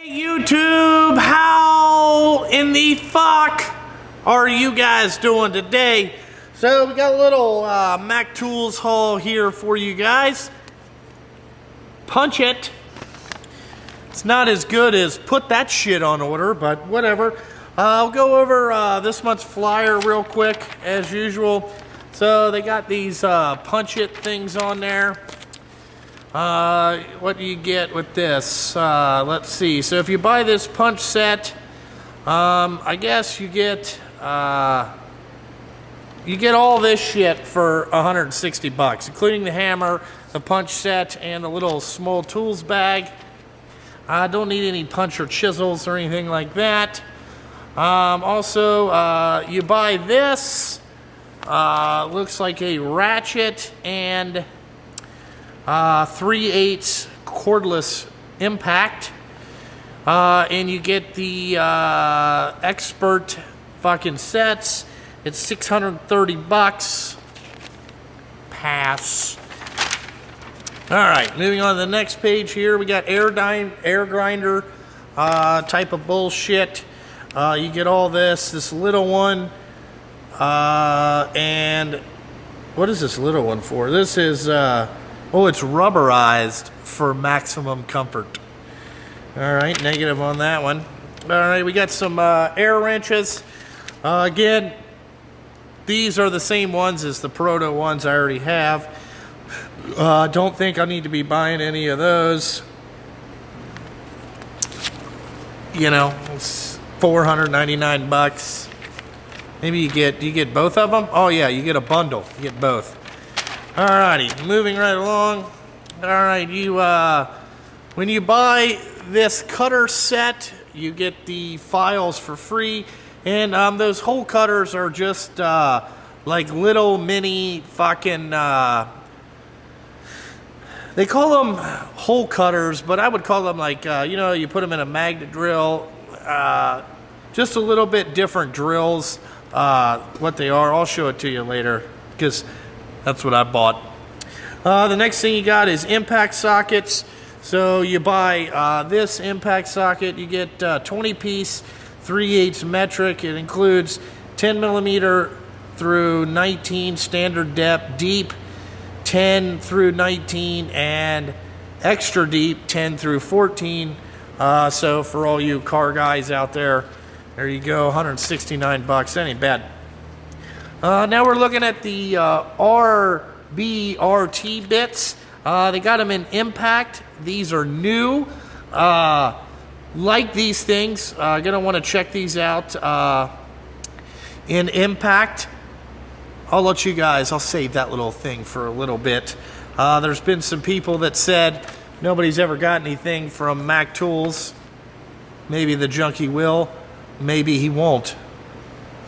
YouTube, how in the fuck are you guys doing today? So we got a little Mac Tools haul here for you guys. Punch it. It's not as good as put that shit on order, but whatever. I'll go over this month's flyer real quick as usual. So they got these punch it things on there. What do you get with this? Let's see. So if you buy this punch set, I guess you get all this shit for 160 bucks, including the hammer, the punch set, and a little small tools bag. I don't need any punch or chisels or anything like that. Also, you buy this. Looks like a ratchet and 3/8 cordless impact, and you get the expert fucking sets. It's 630 bucks. Pass. All right, moving on to the next page here. We got air grinder type of bullshit. You get all this little one, and what is this little one for? This is oh, it's rubberized for maximum comfort. All right, negative on that one. All right, we got some air wrenches. Again, these are the same ones as the Proto ones I already have. Don't think I need to be buying any of those. You know, it's 499 bucks. Maybe do you get both of them? Oh yeah, you get a bundle. You get both. Alrighty, moving right along. Alright, when you buy this cutter set, you get the files for free, and those hole cutters are just like little mini fucking. They call them hole cutters, but I would call them like you put them in a magnet drill. Just a little bit different drills. What they are, I'll show it to you later because that's what I bought. The next thing you got is impact sockets. So you buy this impact socket, you get 20-piece 3/8 metric. It includes 10 millimeter through 19 standard depth, deep 10 through 19, and extra deep 10 through 14. So for all you car guys out there you go, 169 bucks. That ain't bad. Now we're looking at the RBRT bits. They got them in impact. These are new. Like these things, gonna want to check these out in impact. I'll save that little thing for a little bit. There's been some people that said nobody's ever got anything from Mac Tools. Maybe the junkie will. Maybe he won't.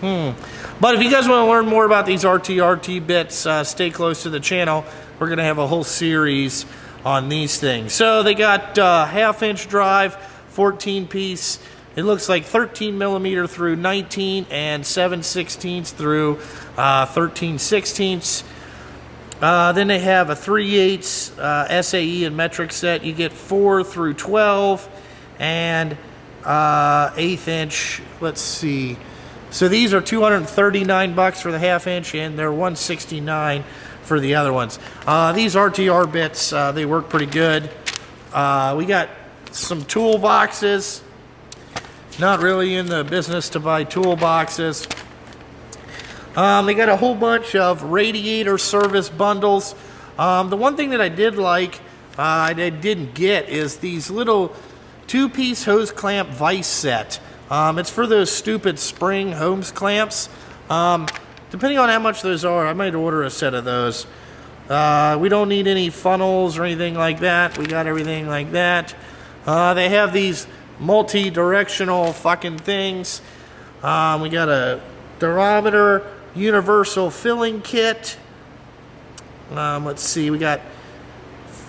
But if you guys want to learn more about these RTRT bits, stay close to the channel. We're going to have a whole series on these things. So they got half-inch drive, 14-piece. It looks like 13 millimeter through 19 and 7/16 through 13/16. Then they have a 3/8 SAE and metric set. You get 4 through 12 and 1/8 inch. Let's see. So these are 239 bucks for the half-inch, and they're 169 for the other ones. These RTR bits, they work pretty good. We got some toolboxes. Not really in the business to buy toolboxes. They got a whole bunch of radiator service bundles. The one thing that I did like, I didn't get, is these little 2-piece hose clamp vise set. It's for those stupid spring hose clamps. Depending on how much those are, I might order a set of those. We don't need any funnels or anything like that. We got everything like that. They have these multi-directional fucking things. We got a durometer universal filling kit. Let's see, we got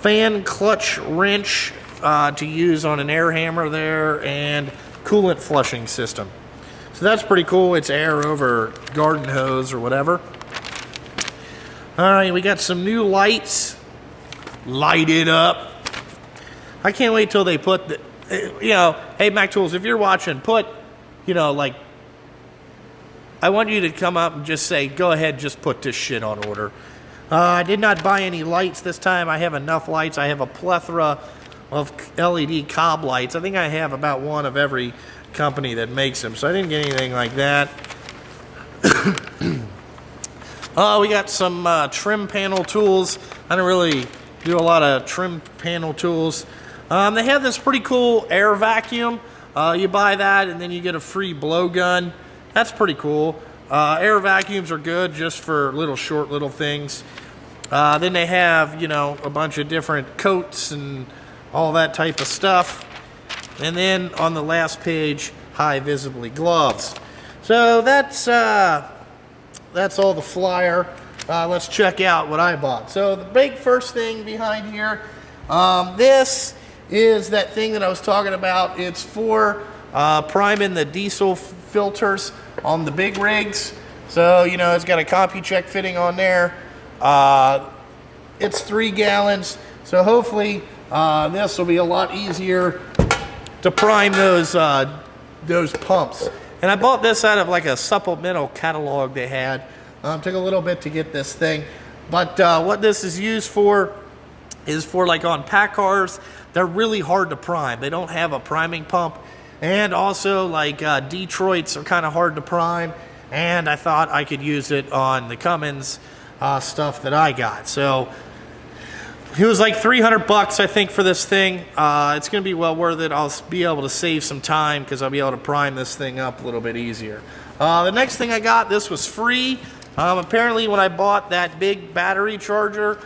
fan clutch wrench to use on an air hammer there, and coolant flushing system. So that's pretty cool. It's air over garden hose or whatever. All right, we got some new lights. Light it up. I can't wait till they put you know, hey, Mac Tools, if you're watching, put, you know, like, I want you to come up and just say, go ahead, just put this shit on order. I did not buy any lights this time. I have enough lights. I have a plethora of LED cob lights. I think I have about one of every company that makes them, so I didn't get anything like that. We got some trim panel tools. I don't really do a lot of trim panel tools. They have this pretty cool air vacuum. You buy that and then you get a free blowgun. That's pretty cool. Air vacuums are good just for short little things. Then they have, you know, a bunch of different coats and all that type of stuff. And then on the last page, high visibly gloves. So that's all the flyer. Let's check out what I bought. So the big first thing behind here, this is that thing that I was talking about. It's for priming the diesel filters on the big rigs. So, you know, it's got a CompuCheck fitting on there. It's 3 gallons. So hopefully this will be a lot easier to prime those pumps. And I bought this out of like a supplemental catalog they had. Took a little bit to get this thing. But what this is used for is for like on pack cars. They're really hard to prime. They don't have a priming pump. And also like Detroits are kind of hard to prime. And I thought I could use it on the Cummins stuff that I got. So it was like $300, I think, for this thing. It's going to be well worth it. I'll be able to save some time because I'll be able to prime this thing up a little bit easier. The next thing I got, this was free. Apparently, when I bought that big battery charger,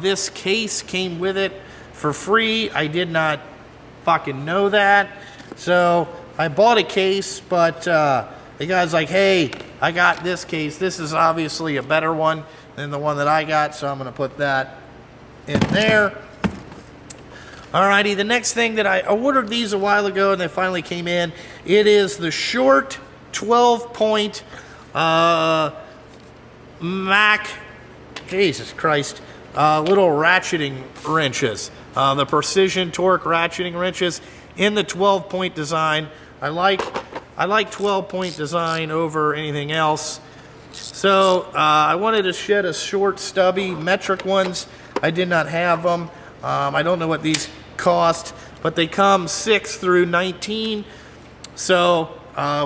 this case came with it for free. I did not fucking know that. So I bought a case, but the guy's like, hey, I got this case. This is obviously a better one than the one that I got, so I'm going to put that in there. Alrighty, the next thing that I ordered these a while ago and they finally came in. It is the short 12-point Mac, Jesus Christ, little ratcheting wrenches. The precision torque ratcheting wrenches in the 12-point design. I like 12-point design over anything else. So I wanted to shed a short, stubby metric ones. I did not have them. I don't know what these cost, but they come 6 through 19. So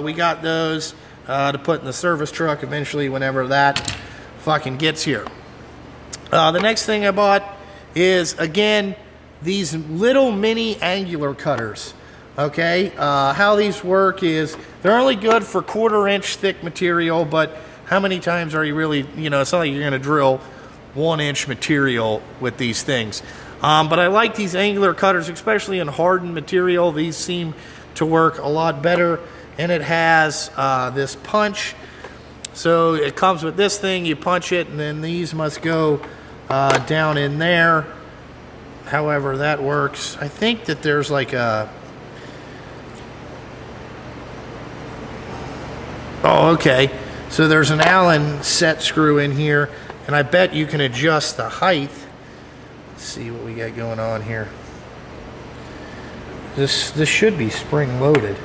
we got those to put in the service truck eventually whenever that fucking gets here. The next thing I bought is, again, these little mini angular cutters. Okay, how these work is they're only good for 1/4-inch thick material, but how many times are you really, you know, it's not like you're going to drill 1-inch material with these things. But I like these angular cutters, especially in hardened material. These seem to work a lot better. And it has this punch. So it comes with this thing, you punch it, and then these must go down in there. However that works. I think that there's like a... Oh, okay. So there's an Allen set screw in here, and I bet you can adjust the height. Let's see what we got going on here. This should be spring loaded.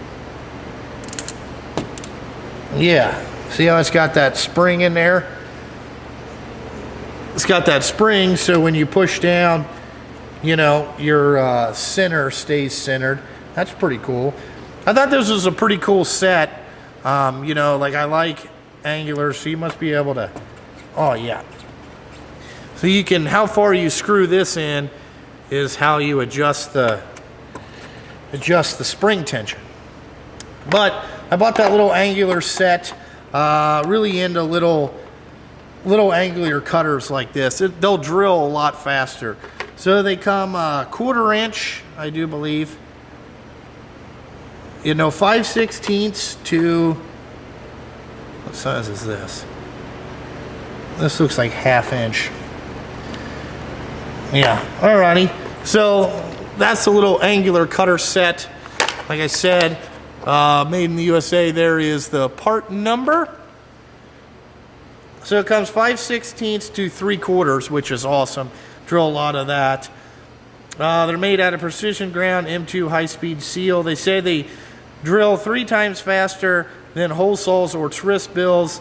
Yeah, see how it's got that spring in there? It's got that spring, so when you push down, you know, your center stays centered. That's pretty cool. I thought this was a pretty cool set. You know, like I like angular, so you must be able to, oh yeah. So you can, how far you screw this in is how you adjust the spring tension. But I bought that little angular set, really into little angular cutters like this. They'll drill a lot faster. So they come 1/4-inch, I do believe. You know, 5/16 to, what size is this? This looks like 1/2 inch. Yeah, alrighty. So that's a little angular cutter set. Like I said, made in the USA. There is the part number. So it comes 5/16 to 3/4, which is awesome. Drill a lot of that. They're made out of precision ground M2 high-speed steel. They say they drill 3 times faster than hole saws or twist bills,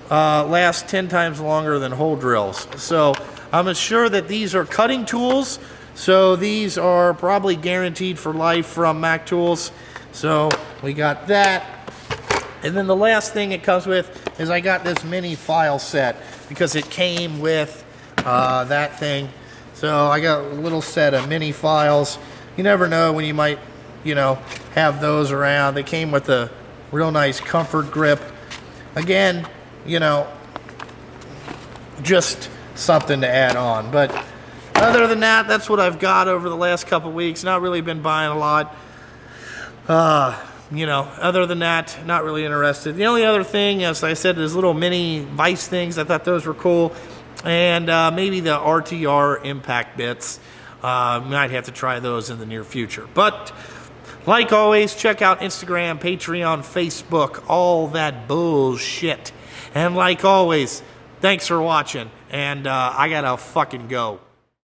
last 10 times longer than hole drills. So I'm sure that these are cutting tools, so these are probably guaranteed for life from Mac Tools. So we got that. And then the last thing it comes with is I got this mini file set because it came with that thing. So I got a little set of mini files. You never know when you might, you know, have those around. They came with a real nice comfort grip. Again, you know, just something to add on. But other than that, that's what I've got over the last couple weeks. Not really been buying a lot. You know, other than that, not really interested. The only other thing, as I said, is little mini vise things. I thought those were cool. And maybe the RTR impact bits. Might have to try those in the near future. But like always, check out Instagram, Patreon, Facebook, all that bullshit. And like always, thanks for watching. And I gotta fucking go.